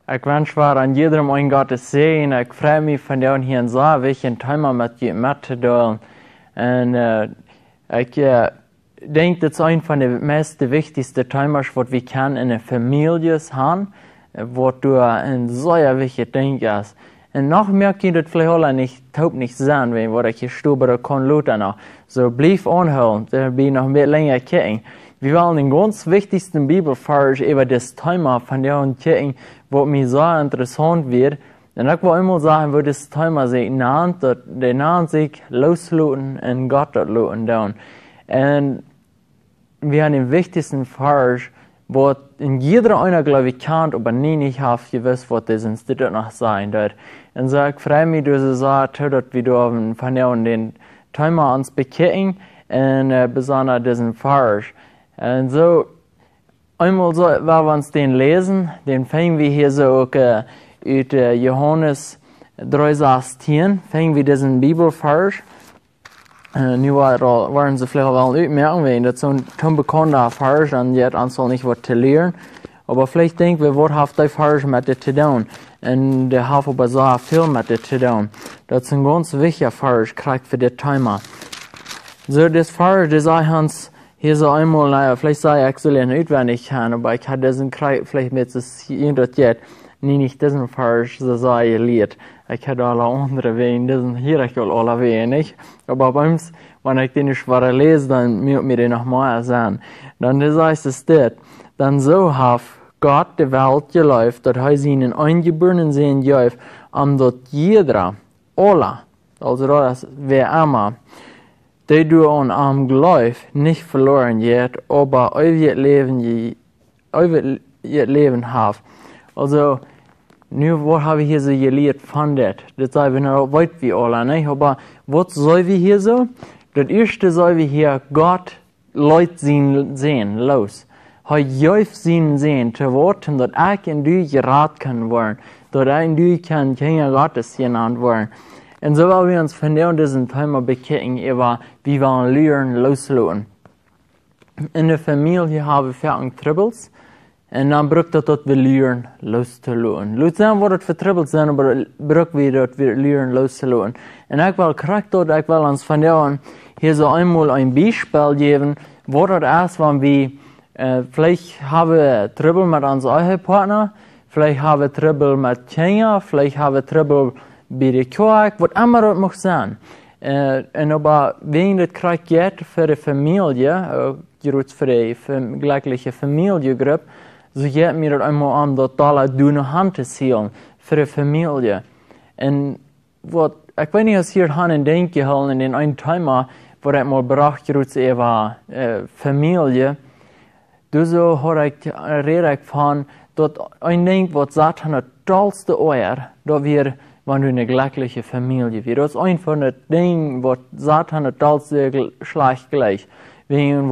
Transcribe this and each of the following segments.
Ik wens waar aan iedereen een Gottes zegen. Ik freue mich von dir hier in Saarwijk een Thema met je met te delen. En ik denk dat is een van de meest wichtigste thema's wat we kunnen in de families hebben. Wat du een zeer wichtig ding is. En nog meer kan je dat vielleicht alle nicht, taub nicht sein, wat ik je stuber kan laten noch. So blijf aanhouden, daar ben je nog een beetje länger kijken. Wir wollen den ganz wichtigsten Bibelvers über das Thema von der kijken, wat mir sehr interessant wird. Und ich will immer sagen, wo das Thema sich nennt, dass der nennt sich loslassen und Gott lassen down. Und wir haben den wichtigsten Vers, was in jeder einer, glaube ich, kennt, aber nie nicht hat gewusst, was das Institut noch sein wird. Und so, ich freue mich, dass du sagst, dass wir von der den Thema uns bekennen und besonders diesen Vers. Und so, einmal so, wenn wir uns den lesen, den fangen wir hier so auch uit Johannes 3,16, fangen wir diesen Bibelvers. Nu waren sie vielleicht auch wel uitmerken, weil das so ein bekannter Vers und jetzt ansoll nicht was zu lernen. Aber vielleicht denken wir, was hat der Vers mit dir zu tun? Und der hat aber so viel mit dir zu tun. Das ist ein ganz wichtiger Vers, kriegt für das Thema. So, das Vers, das sei uns hier so einmal, naja, vielleicht sei ich so nicht auswendig kann, aber ich hatte diesen Krieg vielleicht mit das jetzt nicht diesen Vers so sei gelehrt. Ich hatte alle andere wegen diesen hier ich alle wegen nicht. Aber bei uns, wenn ich den nicht lese, dann muss mir den nochmal sagen. Dann das heißt es das. Dann so hat Gott die Welt geläuft, dass er seinen Eingeborenen Sohn gab, dort jeder, alle, also das wer immer, die du an glaubt, nicht verloren geht, aber euer Leben hat. Also, nu, was habe ich hier so gelehrt von das? Das sei wir noch weit wie alle, nicht? Aber was soll wir hier so? Das erste soll wir hier Gott Leute sehen, los. Hij juist sehen, zu warten, dass ich und du gerat kann werden, dass ich und du kann Kinder Gottes genannt werden. Und so wollen wir uns von diesem Thema bekennen, über wie wir lernen, loslassen. In der Familie haben wir viele Troubles, und dann braucht das, dass wir lernen, loszulassen. Laut sagen, was das für Troubles sind, aber brauchen wir, dass wir lernen, loszulassen. Und ich will uns von hier so einmal ein Beispiel geben, wo das ist, wenn wir vielleicht haben wir Trouble mit unserem Ehepartner, vielleicht haben wir Trouble mit Kindern, vielleicht haben wir Trouble bei der Kirche, was immer das mag sein. Und aber wenn das Krieg geht für die Familie, für die gleiche Familiengruppe, so geht mir das einmal an, dass alle dünne Hand zu zielen für die Familie. Und was, ich weiß nicht, was hier an denken in den einen Thema, wo ich mal braucht, über Familie, du so rede ich von, dass ein Ding, was Satan das tollste Euer, dass wir, wenn du eine glückliche Familie wirst. Das ist ein von den Dingen, was Satan das tollste schlecht gleich. Wenn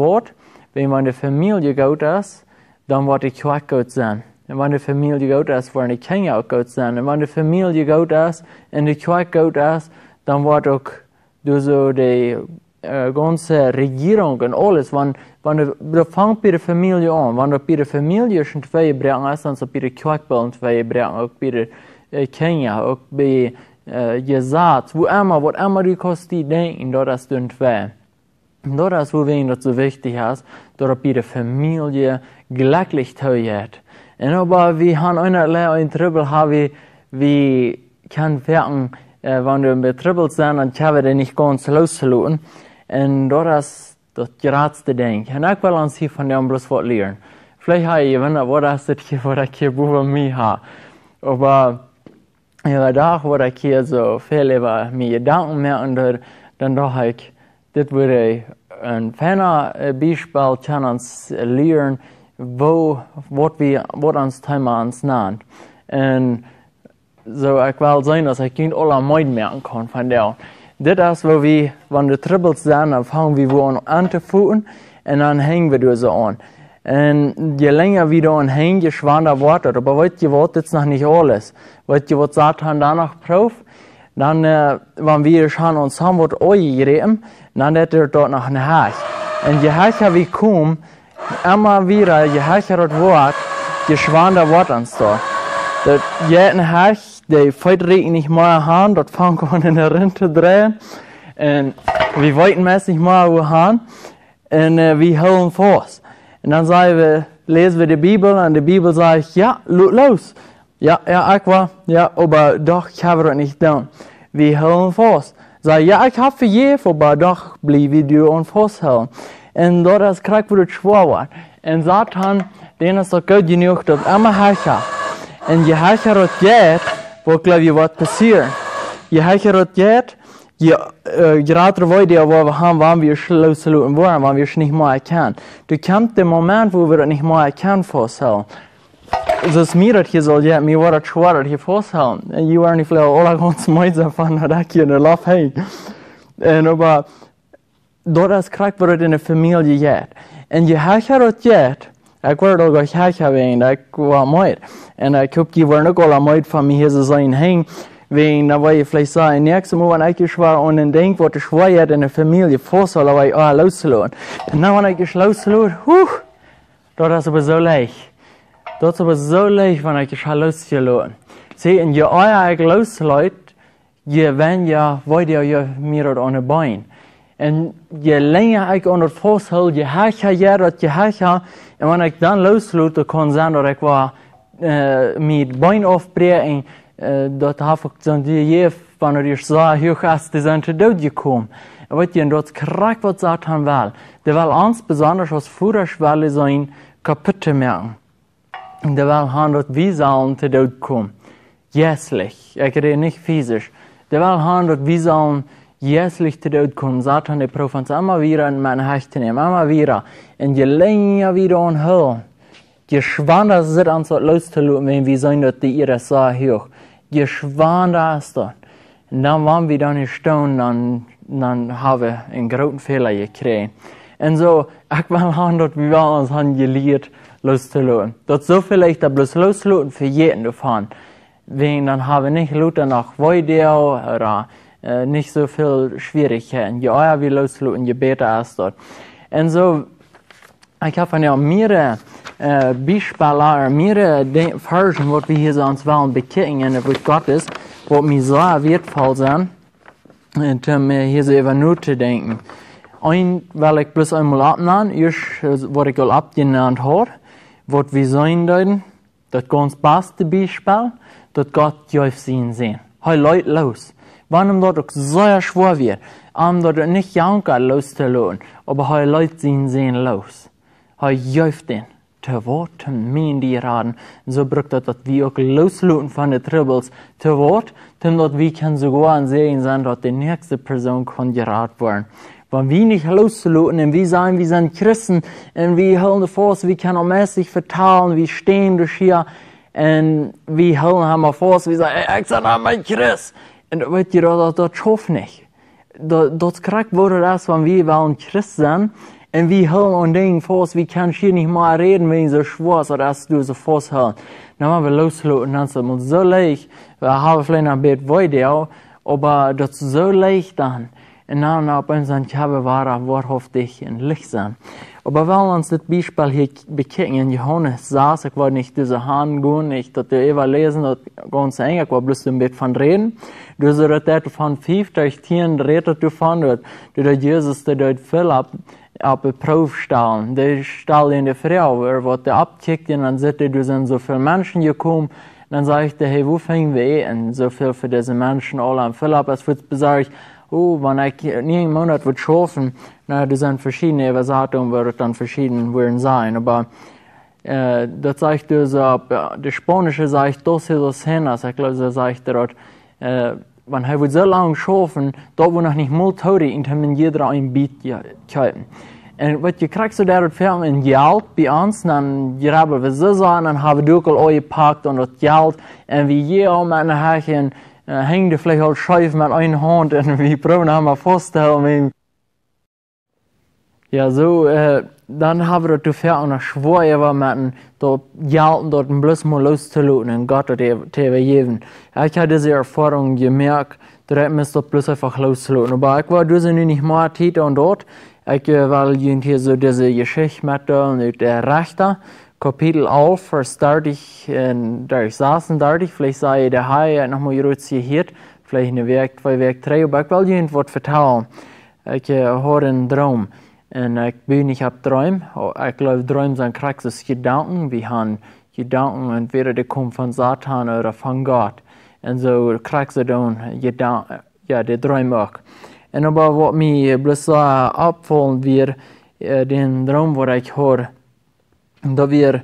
meine Familie gut ist, dann wird die Kirche gut sein. Und wenn die Familie gut ist, werden die Kinder auch gut sein. Und wenn die Familie gut ist und die Kirche gut ist, dann wird auch du so die ganze Regierung und alles, wenn du fängt bei der Familie an, wenn du bei der Familie schon zwei bringen ist, dann so bei der Kirche zwei bringen, auch bei der Kinder, auch bei Gesetz, was immer du kannst die denken, das ist dann zwei. Das ist, wo das so wichtig ist, dass bei der Familie glücklich wird. Und aber wir haben ein Trouble, wir können wirken, wenn wir mit Trouble sind, dann können wir den nicht ganz loslassen. Und das ist das geradste Ding. Und ich will uns hier von dem bloß was lernen. Vielleicht habe ich gewundert, was das hier, was ich hier bei mir habe. Aber über das, was ich hier so viel über mir Gedanken merken, dann dachte ich, das würde ein feiner Beispiel kann uns lernen, was uns Thema uns nennt. Und so, ich will sehen, dass ich nicht alle Meiden merken kann von der. Das ist, wo wir, wenn die Troubles sind, dann fangen wir an zu fuhren und dann hängen wir da so an. Und je länger wir da hängen, je schwerer wird das. Aber weißt du, was jetzt noch nicht alles. Weißt du, was Satan danach braucht? Dann, wenn wir schon uns haben, was gereden, dann hat er dort noch eine Hack. Und je härter wir kommen, immer wieder, je härter das Wort, je schwerer wird uns da. dat jeden Hech, die feuert nicht mal an, dat fangt an in der Rinde drehen. Und wir wollten meistens mal an und wir holen fast. Und dann sagen wir, lesen wir die Bibel und die Bibel sagt, ja, los. Ja, ich war, ja, aber doch, ich habe das nicht getan. Wir holen fast. Sag, ja, ich habe vergeben, aber doch blieb du an fasthalten. Und dort ist Krieg, wo das schwer war. Und Satan, den ist doch gut genug, dass immer herrscht. Und je herrscher das geht, wo glaube ich, was passiert. Je herrscher das geht, je gerade weiter, wo wir haben, waren wir schlussendlich waren, waren wir es nicht mehr erkennen. Du kommst der Moment, wo wir das nicht mehr erkennen, festhalten. So ist mir das hier so, ja, mir war das schwer, das hier festhalten. Und ich war nicht vielleicht alle ganz meise von der hier in der Lauf hey. Und aber, dort ist Krieg, wo das in der Familie geht. Und je herrscher das geht, ich war doch gleich herrscher wegen, ich war meid. Und ich hab die waren auch alle meid von mir hier so sein hängen. Wegen, da war ich vielleicht sagen, nächstes Mal, wenn ich war und dann denke, was ich schwer in der Familie vorsoll, aber ich auch loszulassen. Und dann, wenn ich loszulassen, das ist aber so leicht. Das ist aber so leicht, wenn ich loszulassen. Sieh, und je eher ich loslasse, je weniger weiter ich mir das an den Beinen. Und je länger ich an das festhalte, je härter je härter. Und wenn ich dann loslasse, dann kann es sein, dass ich war, mit Bein aufbrechen, dat heb ik dan die jeef, wanneer je zo hoog is, die zijn te dood gekomen. En weet je, en dat krijg wat Satan wil. Die wil ons besonders als voeders willen zijn kapot te maken. En die wil gaan dat wij zullen te dood komen. Jeslich, ik rede niet fysisch. Die wil gaan dat wij zullen jeslich te dood komen. Satan, die proeft ons immer wieder in mijn hecht te nemen, immer wieder. En je länger wieder aanhullen. Je schwanger zit ons dat los te lopen, wenn wir zijn dat die ihre zo hoog. Je schwanger ist das. Und dann, wenn wir dann nicht stehen, dann haben wir einen großen Fehler gekriegt. Und so, ich will haben, dass wir uns haben gelehrt, loszulassen. Das so vielleicht bloß loszulassen für jeden davon. Wegen dann haben wir nicht Leute nach Weideo oder nicht so viel Schwierigkeiten. Je eher wir loszulassen, je besser ist das. Und so, ich habe ja mehrere Beispiele, mehrere Versen, was wir hier so uns wollen bekicken in der Wort Gottes, was mir so wertvoll sind, und mir hier so über nur zu denken. Ein, weil ich bloß einmal abnehmen, erst, was ich all abgenannt habe, was wir sein deuten, das ganz beste Beispiel, dass Gott Jäuf sehen. Hey Leute, los. Wenn das auch so schwer wird, das nicht janken loszulassen, aber hey Leute sehen los. Hij juicht den, te woord, te meen die raden. Zo brukt dat we ook loslaten van de troubles, te woord, dat we kan sogar sehen zijn dat de nächste Person kan geraten worden. Wenn wir nicht loslaten und wir sagen, wir sind Christen und wir halten vor, wir können mäßig vertalen, wir stehen durch hier und wir halten vor, wir sagen, ich bin ein Christ. Und weißt du, das schafft nicht. Das kriegt wurde das, wenn wir wollen Christ sind. Und wir hören und denken fast, wir können hier nicht mal reden, wenn so schwer ist, dass du so festhältst. Dann haben wir loslassen, dann ist es so leicht. Wir haben vielleicht ein bisschen weiter, aber das ist so leicht dann. Und dann auf unseren Kabel war wahrhaftig ein Licht sein. Aber wenn wir uns das Beispiel hier bekicken, in Johannes saß, ich wollte nicht diese Hand gehen, nicht, dass wir immer lesen, das ganz eng, ich war bloß ein bisschen von reden. Du sollst das von 50 Tieren redet davon, dass Jesus, der dort Philipp, auf die Probe stellen. Der stellt in der Frau, wird der abkickt, und dann sagt er, du sind so viele Menschen gekommen. Dann sagt er, hey, wo fangen wir an? So viel für diese Menschen alle. Und Philipp, es wird besagt, wenn ich einen Monat wird schaffen, na, das sind verschiedene Übersetzungen, wird dann verschieden werden sein. Aber, das sagt er so, der Spanische sagt, das ist das hin, also ich glaube, so sagt er dort, wenn er wird so lange schaffen, da wo noch nicht mal tot ist, dann jeder ein Beat kaufen. Und was du kriegst du da für ein Geld bei uns, dann haben wir so sein, dann haben wir auch alle gepackt und das Geld, und wie jeder mit einer Härchen, hängt vielleicht auch schief mit einer Hand, und wir probieren haben wir festzuhalten. Ja, so, dann haben wir dafür auch noch schwer, mit dem Geld dort bloß mal loszulassen und Gott hat geben. Ich habe diese Erfahrung gemerkt, da müsst ihr bloß einfach loszulassen. Aber ich war diese nicht mehr Täter und dort. Ich will hier so diese Geschichte mit der Rechter, Kapitel 11, Vers 30, daar saßen 30, vielleicht sei der Hai nochmal gerutscht, vielleicht eine Werk, 2 Werk, 3, aber ich will Ihnen was vertellen. Ich habe einen Traum. Und ich bin nicht ab Träumen. Ich glaube, Träume sind krankes Gedanken. Wir haben Gedanken, entweder die kommen von Satan oder von Gott. Und so kriegst du dann Gedanken, ja, die Träume auch. Und aber was mir bloß abfallen wird, den Traum, wo ich höre, da wir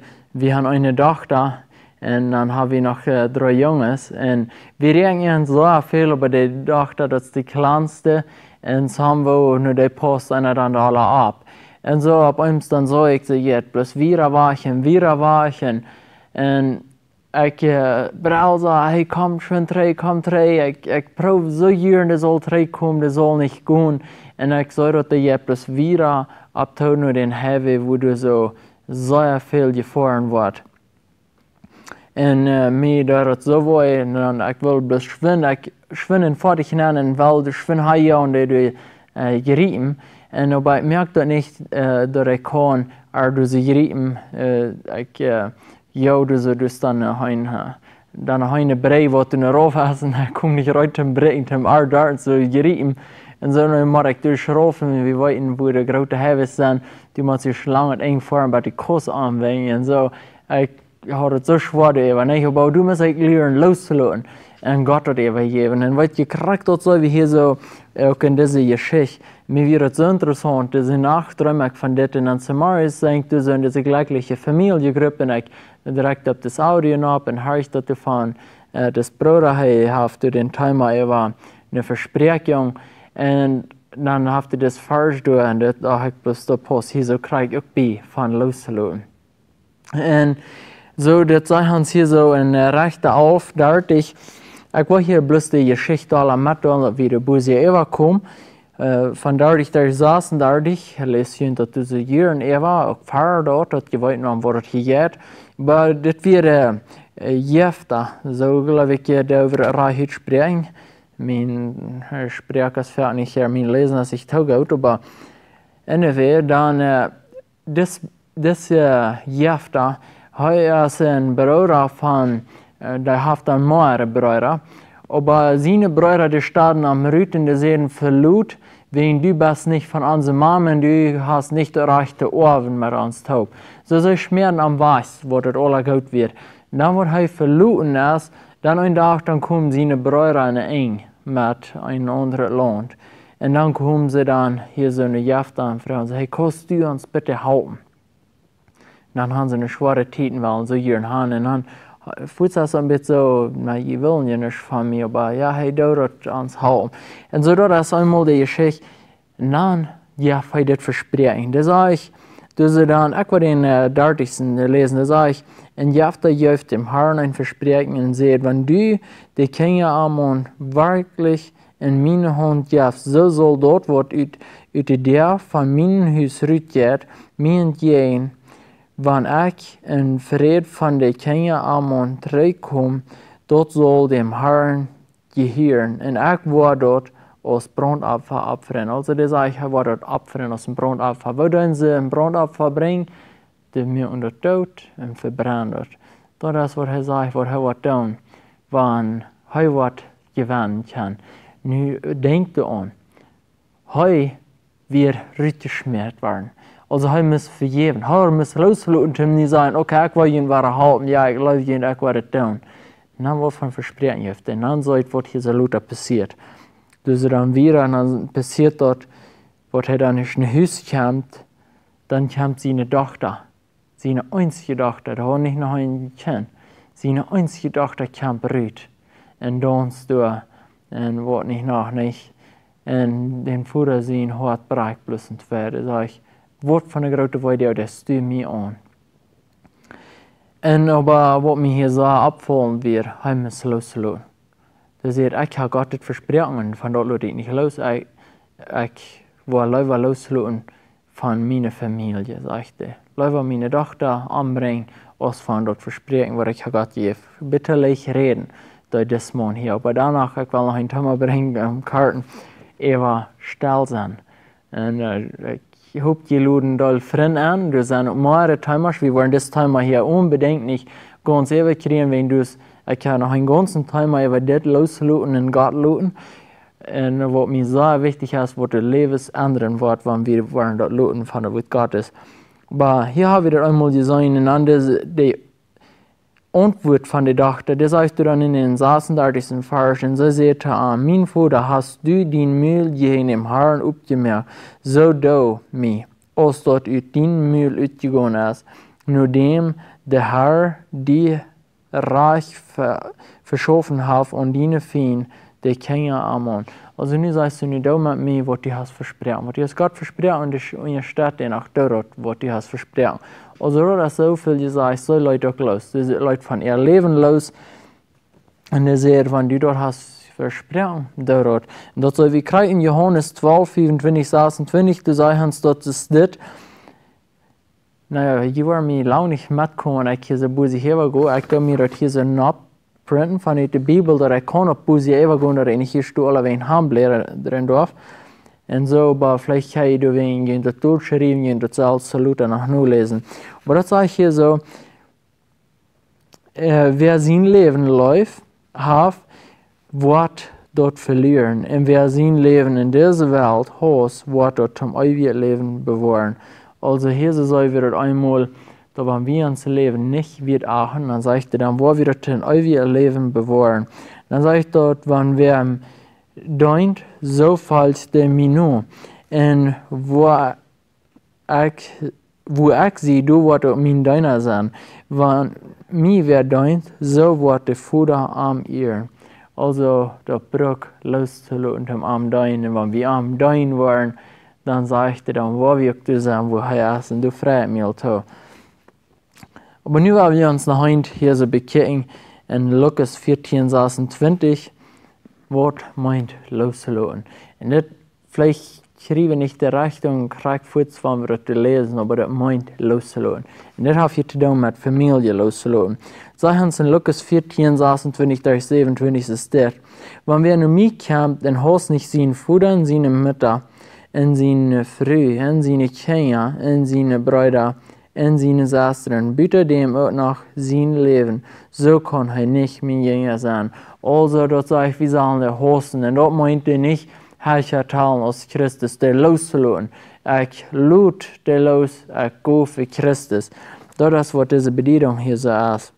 haben eine Tochter und dann haben wir noch 3 Jungs. Und wir reden so viel über die Tochter, das ist die kleinste. Und so haben wir nur die Post einander alle ab. Und so ab uns dann so ich sie jetzt, bloß wieder wachen. Und ich brauche, hey, komm schon 3. Ich probiere so hier, das soll 3 kommen, das soll nicht gehen. Und ich sage, dass jetzt bloß wieder abtun nur den Heavy, wo du so sehr viel gefahren wird. Und mir dort so wollen, und ich will bloß schwinden fertig hinein, weil du schwinden hier und du gerieben. Und aber ich merke das nicht, dass ich kann, du sie gerieben, ja, du sollst dann eine Brei, was du noch rauf hast, und dann komm nicht rein zum Brei, zum dort so gerieben. Und so muss ich durchschraufen, wie weit, wo die große Heavy sind, die muss sich lange eng fahren, bei die Kurs anwenden. Und so, ich habe es so schwer, aber du musst lernen, loszulassen. Und Gott hat eben gegeben. Und was ihr kriegt, das so wie hier so, auch in dieser Geschichte, mir wird es so interessant, diese Nachträume von dort in Samaria sind, so in diese gleiche Familiengruppe, und ich direkt auf das Audio ab und höre ich davon, das Bruder hat den Timer war eine Versprechung, und dann habt ihr das falsch durch, und da habe ich bloß der Post hier so krieg ich bei von loszulassen. Und so, das sei uns hier so ein rechter auf, dort ich will hier bloß die Geschichte aller Mathe, wie der Busi Eva kam. Von dort ich da saßen, dort ich lese hier, dass diese Jahren Eva auch Pfarrer dort, dass ich weiß noch, wo das hier geht. Aber das wäre Jefta, so glaube ich, darüber Reihe sprechen. Mein Sprecher ist fertig, nicht mein Lesen, als ich tauge, aber anyway, dann das Jefta, er ist ein Bruder von, der hat dann mehrere Brüder, aber seine Brüder, die standen am Rüten, die sehen verlut, wegen du bist nicht von unserem Mann, du hast nicht die rechte Ohren mit uns taub. So sie schmieren am Weiß, wo das alles gut wird. Dann, wo er verluten ist, dann ein Tag, dann kommen seine Brüder in eng mit einem anderen Land. Und dann kommen sie dann hier so eine Jefta und fragen, hey, kannst du uns bitte helfen? Dann haben sie eine schwere Titen, weil sie hier haben. Und dann fühlt sich so ein bisschen so, na, die wollen ja nicht von mir, aber ja, hey, du dort uns helfen. Und so, das ist einmal die Geschichte. Und dann, ja, für das Versprechen. Da sage ich, du sie dann, ich will den Dartigsten lesen, da sage ich, und Jefta gibt dem Herrn ein Versprechen und sagt, wenn du die Kinder Ammon wirklich in meine Hand gibst, so soll dort, was ut der von meinem Haus rüttet, mir entgehen, wenn ich in Fried von den Kindern Ammon zurückkomme, dort soll dem Herrn gehören. Und ich war dort aus Brandopfer abfrennen. Also das sage ich war dort abfrennen aus dem Brandopfer. Wo dann sie ein Brandopfer bringen, die mir unter Tod und verbrennen dort. Das ist, was er sagt, was er wird tun, wenn er was gewinnen kann. Nu denkt an, er wird richtig schmerzt werden. Also er muss vergeben. Er muss loslassen und nicht sagen, okay, ich will ihn helfen, ja, ich glaube ihn, ich werde es tun. Und dann wird von Versprechen gehabt. Und dann sagt, was hier so lauter passiert. Also dann wieder, und dann passiert dort, was er dann in ein Haus kommt, dann kommt seine Tochter. Seine einzige Tochter, der hat nicht noch einen Kind. Seine einzige Tochter kommt rüt. Und dann ist da, und wird nicht noch nicht. Und den Vater sein Hart breit bloß und fertig. Sag ich, Wort von der großen Weide, das stört mich an. Und aber, was mir hier so abfallen wird, er muss loslassen. Das heißt, ich habe Gott das Versprechen, von dort lasse ich nicht los. Ich will lieber loslassen von meiner Familie, sagt er. Lieber meine Tochter anbringen, als von dort Versprechen, was ich Gott gebe. Bitterlich reden, durch das Mann hier. Aber danach, ich will noch ein Thema bringen, Karten, Eva still sein. Und hoop je luden dol vriend aan. Dus zijn mehrere timers. Wir wollen das Thema hier unbedingt nicht ganz ewig kriegen, wenn du es, ich kann noch einen ganzen Thema über das losluten und Gott luten. Und was mir sehr wichtig ist, was das Lebens ändern wird, wenn wir wollen dort luten von der Wort Gottes. Aber hier haben wir das einmal gesehen, und dann die Antwort von der Tochter, das sagst du dann in den 36. Vers, und so sagt er, mein Vater, hast du dein Mühl gegen dem Herrn aufgemerkt, so du mir, als dort ut dein Mühl utgegangen ist, nur dem der Herr die Reich verschaffen hat und deine Feind, die Kinder Ammon. Also nu sagst du nicht da mit mir, was du hast versprochen. Was du hast Gott versprochen und in der Stadt nach dort, was du hast versprochen. Also das ist so viel gesagt, so Leute auch los. Das sind Leute von ihr Leben los. Und das ist, wenn du dort hast versprochen, dort. Und das soll wir kriegen in Johannes 12, 25, 26, du sagst, das ist das. Naja, je war mir lang nicht mitgekommen, ich hier so busi hergehen, ich da mir das hier so printen van uit de Bijbel, dat ik kon op boezje even gaan erin. Hier stoel alle een handleren erin dorf. En zo, maar vielleicht ga je door in dat durchschreiben, in dat zelfs saluten nog nu lezen. Maar dat zeg ik hier zo, wer zijn leven läuft, hat, wordt dort verlieren. En wer zijn leven in deze wereld heeft, wordt dort zum eeuwigen leven bewahren. Also hier soll wir das einmal, da wenn wir uns Leben nicht wird achten, dann sagt er, dann wollen wir das in euer Leben bewahren. Dann sagt er dort, wenn wir deint, so falls der Minu. Und wo ich sehe, du wird auch mein Deiner sein. Wenn mir wer deint, so wird der Vater am ihr. Also, der Brück loszulassen am Arm deinen. Wenn wir am dein waren, dann sagt er, dann wo wir du sein, wo er ist, und du fragst mich auch. Aber nu haben wir uns noch heute hier so bekehren in Lukas 14, 26, was meint loszulassen. Und das vielleicht schreibe nicht die Richtung, krieg kurz, wenn wir das lesen, aber das meint loszulassen. Und das hat hier zu tun mit Familie loszulassen. Sag uns in Lukas 14, 26, 27 ist das. Wenn wir nur mitkommen, dann hast nicht seine Vater und seine Mütter, und seine Frau, und seine Kinder, und seine Brüder, en zijn Schwestern, bitte dem auch noch sein Leben. So kann er nicht mein Jünger sein. Also, das sage ich, wir sollen der Hosten. Und das meint er nicht, ich erteilen aus Christus, der loszulassen. Ich lud der los, ich go für Christus. Das ist, was diese Bedeutung hier so ist.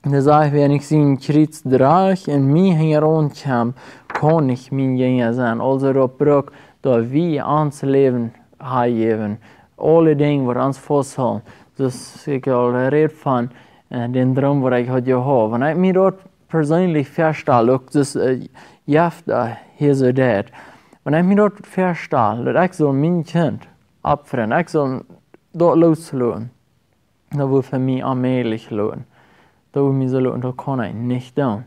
Und das sage ich, wenn ich seinen Kreuz trage und mich herankomme, kann ich mein Jünger sein. Also, das braucht, dass wir uns Leben geben. Alle Dinge, die uns fasthalten. Dus ik al red van den droom wat ik had gehad. Wanneer ik me dat persoonlijk verstel, ook dus jafta hier zo dat. Wanneer ik me dat verstel, dat ik zo mijn kind opveren, ik zal dat loslaten, dat wil voor mij allmählich laten. Dat wil mij zo laten, dat kan ik niet doen.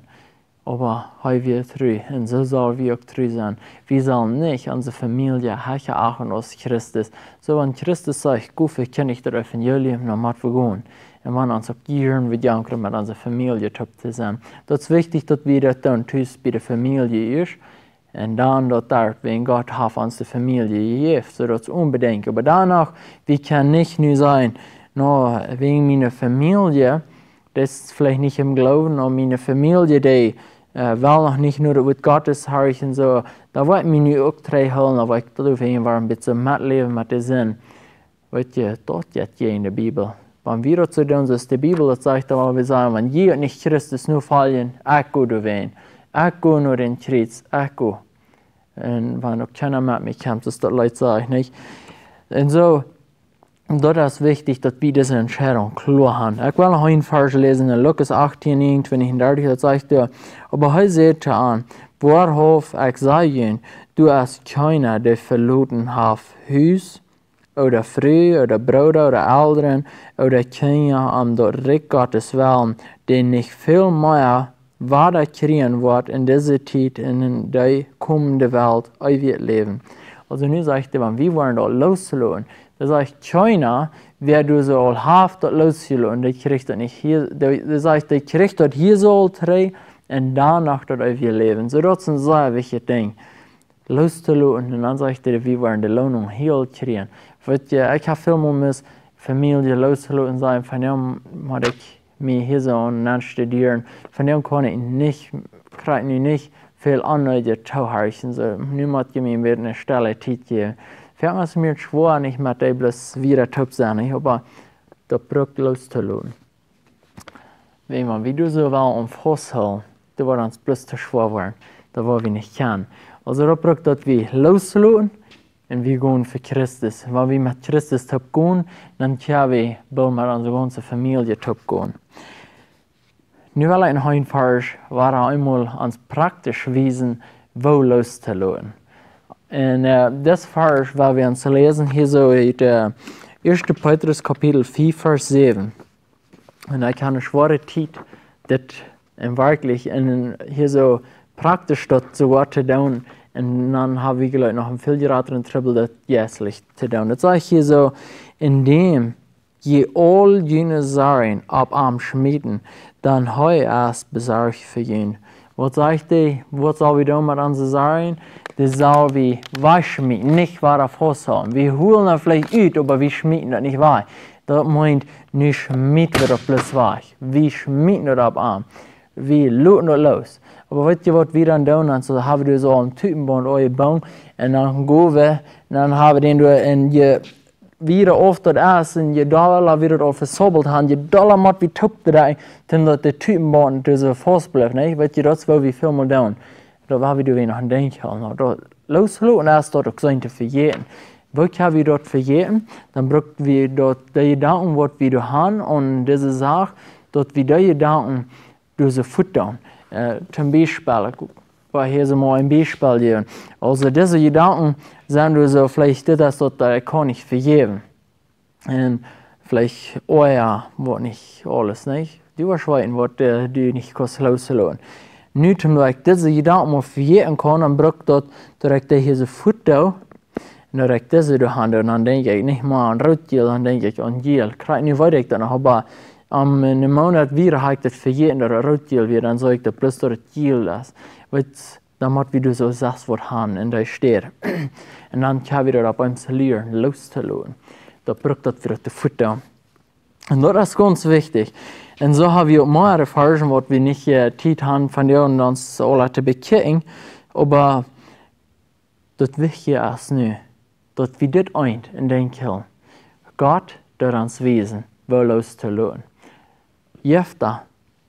Aber heu wir treu, und so soll wir auch treu sein. Wir sollen nicht unsere Familie achten aus Christus. So, wenn Christus sagt, gut, wir kennen nicht das Evangelium, dann müssen wir gehen. Und wenn uns auch gehören, wir denken, mit unserer Familie zu sein. Das ist wichtig, dass wir das dann tust bei der Familie ist. Und dann dort, wenn Gott hat unsere Familie gegeben, so das ist unbedingt. Aber danach, wir können nicht nur sein, no, wegen meiner Familie, das ist vielleicht nicht im Glauben, aber meine Familie, die will noch nicht nur das Wort Gottes hören, so, da wollte ich mich nicht auch holen, aber ich glaube, wir ein bisschen mitleben mit dem Sinn. Weißt du, das steht hier in der Bibel. Wenn wir zu tun, ist die Bibel, das sagt aber, wir sagen, wenn jeder nicht Christus nur fallen, ich gehe dahin. Ich gehe nur in den Kreuz, ich gehe. Und wenn auch keiner mit mir kommt, das Leute sagen, nicht? Und so, das ist wichtig, dass wir diese Entscheidung klar haben. Ich will noch einen Vers lesen, in Lukas 18, 29, 30, das sagt er, aber heute seht ihr an, worauf ich sage, du hast keiner, der verloren hat, Haus, oder Frau, oder Bruder, oder Eltern, oder Kinder, dort Reich Gottes Willen, den nicht viel mehr weiter kriegen wird in dieser Zeit, in der kommenden Welt, ewig leben. Also nu sagt er, wenn wir wollen dort loszulassen, da sagt keiner, wer du so all haft, dort loszulassen, der kriegt das nicht hier, der sagt, der kriegt dort hier so drei und danach dort ewig leben. So das ist ein sehr wichtiges Ding. Loszulassen und dann sagt er, wir wollen die Lohnung hier kriegen. Weet je, ik heb veel meer met familie losgelaten zijn. Van hem had ik me hier zo aan studeren. Van hem kon ik niet, krijg nu niet veel andere toehouden. So, nu moet je me weer een stelle tijd geven. Für was mir schwer nicht mit dem bloß wieder top sein. Ich habe da Brück loszulassen. Wenn man wieder so war am Haushalt, da war uns bloß zu schwer worden. Da war wir nicht kann. Also da Brück, dass wir loszulassen und wir gehen für Christus. Wenn wir mit Christus top gehen, dann können wir bei unserer ganzen Familie top gehen. Nu will ich in Heinfars war einmal ans praktisch wiesen, wo loszulassen. En das Vers, waar we aan het lezen, hier zo uit 1 Petrus kapitel 4, vers 7. En ik heb een zware tijd, dit en werkelijk, en hier zo praktisch dat zo wat te doen. En dan heb ik gelijk nog een veel grotere tribbel dat juistelijk te doen. Dat zeg hier zo, indem je al jullie zaken op hem schmieden, dan hij is bezorgd voor jullie. Wat zegt hij? Wat zal we doen met onze zaken? Das sollen wir wegschmieden, nicht wahr auf Haushalten. Wir holen das vielleicht aus, aber wir schmieden das nicht weg. Das meint, nicht schmieden wir das bloß weg. Wir schmieden das ab an. Wir lassen das los. Aber weißt ihr, was wir dann tun? Dann so haben wir so einen Typenband aufgebaut und dann gehen wir, dann haben wir den wieder oft das Essen, je Dollar wieder auf versabbelt haben, je Dollar macht wie top da, dann dass der Typenband so fast bleibt, nicht? Weißt ihr, das will wir viel mal tun. Da war wieder noch ein Denken. Da loslassen erst dort auch sein zu verjähren. Wo können wir dort verjähren? Dann brauchen wir dort die Gedanken, was wir da haben, und diese Sache, dort wir die Gedanken durch Futter. Zum Beispiel, bei hier so mal ein Beispiel geben. Also diese Gedanken sind so vielleicht das, dort kann ich vergeben. Und vielleicht, oh ja, was nicht alles, nicht? Die Wahrscheinlich, was die nicht loslassen. Nu, omdat ik deze gedachten maar vergeten kan, dan bruk dat ik deze foto, en dat ik deze door handen, en dan denk ik niet meer aan roodgeel, dan denk ik aan geel. Krijg nu weet ik dat nog, maar om een maand weer heb ik dat vergeten dat het roodgeel weer, dan zou ik dat plus dat het geel is. Weet, dan moet we dus zo zes wat gaan en daar staat. En dan kan we dat op ons leren, los te laten. Dat bruk dat weer de foto. En dat is ganz wichtig. En zo hebben we ook meer ervaren wat we niet tijd hebben van ons alle te bekijken. Maar dat wichtige is nu, dat we dit eind in denken. God door ons wezen wil los te laten. Jefta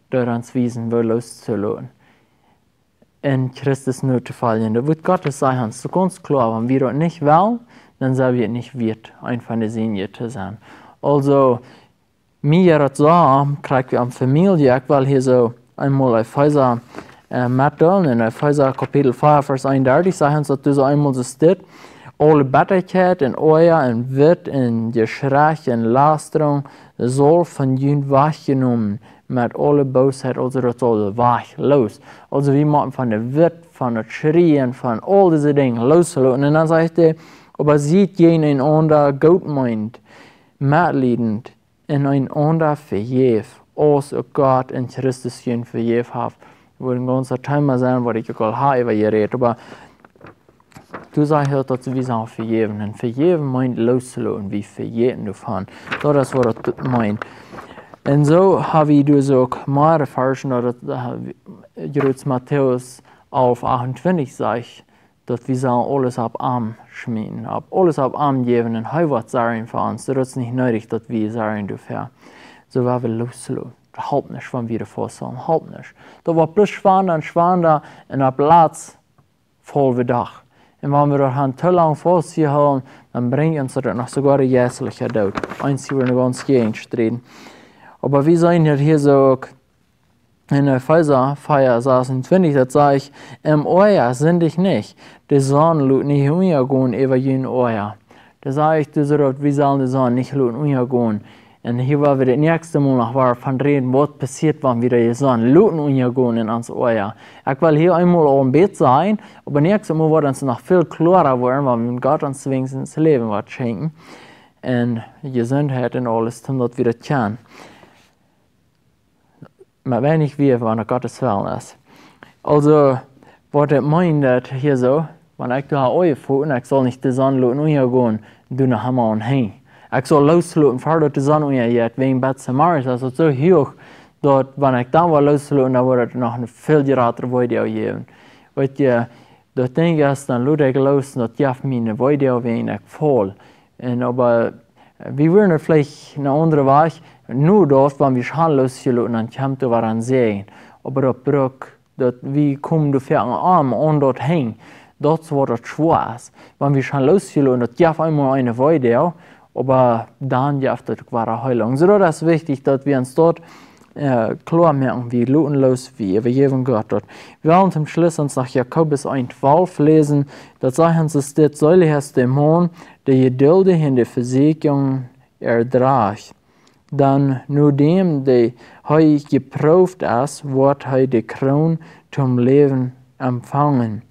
door ons wezen wil los te laten. En Christus nu te vallen. Dat wordt God zeggen, so ganz klar, wenn wir das nicht wollen, dann soll wir nicht wird, ein von der Serie zu sein. Also, mir dat so, krijgen we aan familie. Ik wil hier zo eenmaal Epheser metdelen. In Epheser kapitel 5 vers 31 zeggen ze dat dus eenmaal zo staat. Alle bitterheid en oor en wit en geschrei en lastering zal van jullie weggenomen met alle boosheid. Also dat zal weg, los. Also we moeten van de wit, van het schreien, van al deze dingen loslaten. En dan zegt hij, aber ziet je een ander goed meint, medlidend, en een ander vergeef, als ook God in Christus je vergeef heeft. We willen ganz thema zijn wat ik ook al heb geredet, maar du sagst dat we zijn vergeven. En vergeven meint loslaten, wie vergeten ervan. Dat is wat het meint. En zo hebben we dus ook meer ervaren dat Jerusalem Matthäus 11:28 zegt, dat we zullen alles op arm schmieden, alles op arm geven en hij wat zeggen voor ons. Dat is niet nodig dat we zeggen dürfen. Zo waar we loslaten. Dat helpt niet van weer voor zijn, helpt niet. Dat wordt plus schwander en op plaats volgende dag. En wanneer we dat gaan te lang vasthouden, dan brengt ons dat nog sogar de geestelijke dood. Eens hier we ons gegenstreden. Maar we zijn hier zo ook in Epheser 4:26, dat zeg ik, Oor sind ich nicht, de zon laat niet ondergaan over jullie oor. Dat zeg ik dus dat we zullen de zon niet laten ondergaan. En hier waar we het nächste Mal nog waar van reden, wat passiert wanneer we de zon laten ondergaan in ons oor. Ik wil hier eenmaal al een beetje zijn, maar nächste Mal wordt ons nog veel klarer worden, wanneer Gott ons wenigstens het leven wat schenken. En gezondheid en alles, omdat we dat kunnen. Maar weinig weer wanneer Gottes Willen is. Also, wat ik meen dat hier zo, wanneer ik daar ooit voel en ik zal niet de zon laten ondergaan, du nach Hammer und hin. Ich soll loslassen, vor der Sonne jetzt wegen Bad Samaris, also so hoch, dort, wenn ich da war loslassen, dann wurde es noch ein viel gerater Video geben. Weißt du, das Ding ist, dann lade ich los, dass ich meine Video wenig voll. Und aber, wir würden vielleicht eine andere Weg, nur dort, wenn wir schon loslassen, dann kommt du was sehen. Aber das Brück, wie kommen du für einen Arm und dort hin? Dort wird es schwer. Wenn wir schon loslassen, dann gibt einmal eine Video, aber dann gibt es eine Heilung. So das ist wichtig, dass wir uns dort klar merken, wie lutenlos wir geben Gott dort. Wir wollen zum Schluss uns nach Jakobus 1,12 lesen. Da sagt uns, es steht, säuliches Dämon, der geduldig in der Versicherung ertragt. Dann nur dem, der heu geprüft ist, wird heu die Krone zum Leben empfangen.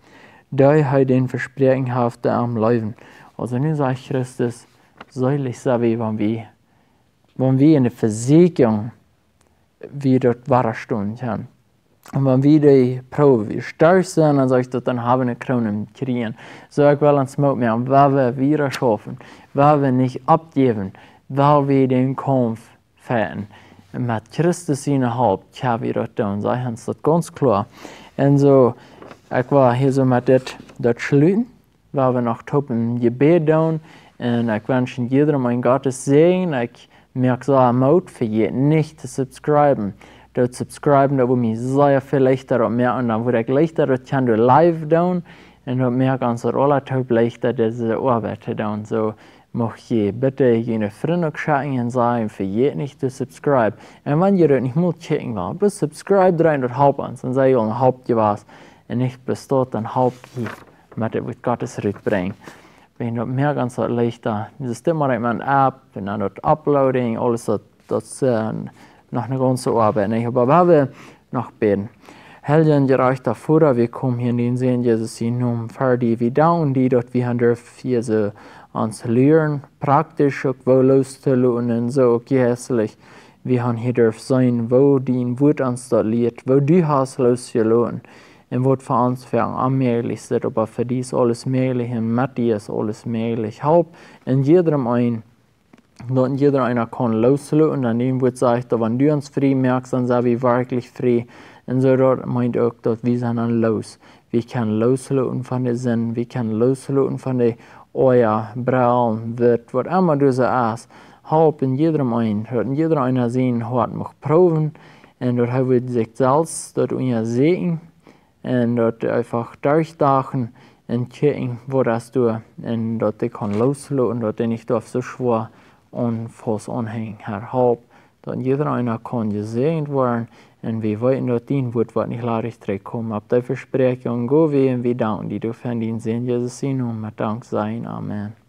Da heu den Versprechen hat am Leben. Also nun sagt Christus, säulich sei wie wenn wir in der Versicherung wie dort warten können. Und wenn wir die Probe stark sind, dann sagt dann haben wir eine Krone kriegen. So ich will uns mit mir, weil wir wieder schaffen, weil wir nicht abgeben, weil wir den Kampf führen. Mit Christus in der Haupt haben wir das tun, sagen uns das ganz klar. Und so, ich war hier so mit das schließen, weil wir noch ein Gebet tun. Und ich wünsche jedem ein Gottes Segen. Ich merke so am Mut, vergeht nicht zu subscriben. Dort subscriben, da wo mir sehr viel leichter und mehr, und dann wurde ich leichter, das kann du live tun, und dort mehr ganz relativ leichter, diese Arbeit zu tun. So, möchte ich bitte jene Freunde schicken und sagen, vergeht nicht zu subscriben. Und wenn ihr das nicht mal checken wollt, bis subscribe rein und haupt uns, dann sei ihr ein Haupt was, und nicht bis dort ein Haupt mit dem Gottes Reich bringen. Wenn dort mehr ganz leichter, das ist immer eine App, und dann dort Uploading, alles das noch eine ganze Arbeit. Aber wenn wir noch beten, Helden gereicht davor, wir kommen hier in den Sehen, Jesus in Namen, für die wir down, die dort wir haben dürfen, hier so uns lernen, praktisch auch wo loszulassen und so gehässlich. Wir haben hier dürfen sein, wo die Wort uns dort lehrt, wo du hast loszulassen. Und wird für uns für unmöglich ist, aber für dies alles möglich und mit dir ist alles möglich. Halb in jedem ein, dass jeder einer kann loslassen und an dem wird gesagt, wenn du uns frei merkst, dann sind wir wirklich frei. Und so dort meint auch, dass wir sind dann los. Wir können loslassen von den Sinn, wir können loslassen von den Euer, Braun, Wirt, was immer du so hast. Halb in jedem ein, hört in jeder einer sehen, hat mich proben und dort wird sich selbst dort unser Segen. Und dort einfach durchdachen und checken, wo das du, und dort ich kann loslassen und dort nicht auf so schwer und fast anhängen. Herr Haupt, dort jeder einer kann gesegnet werden und wir wollen dort dienen, wird was nicht leicht kommen. Ab der Versprechung, go wir und wir danken, die du verdienst, in Jesus' Namen, mit Dank sein. Amen.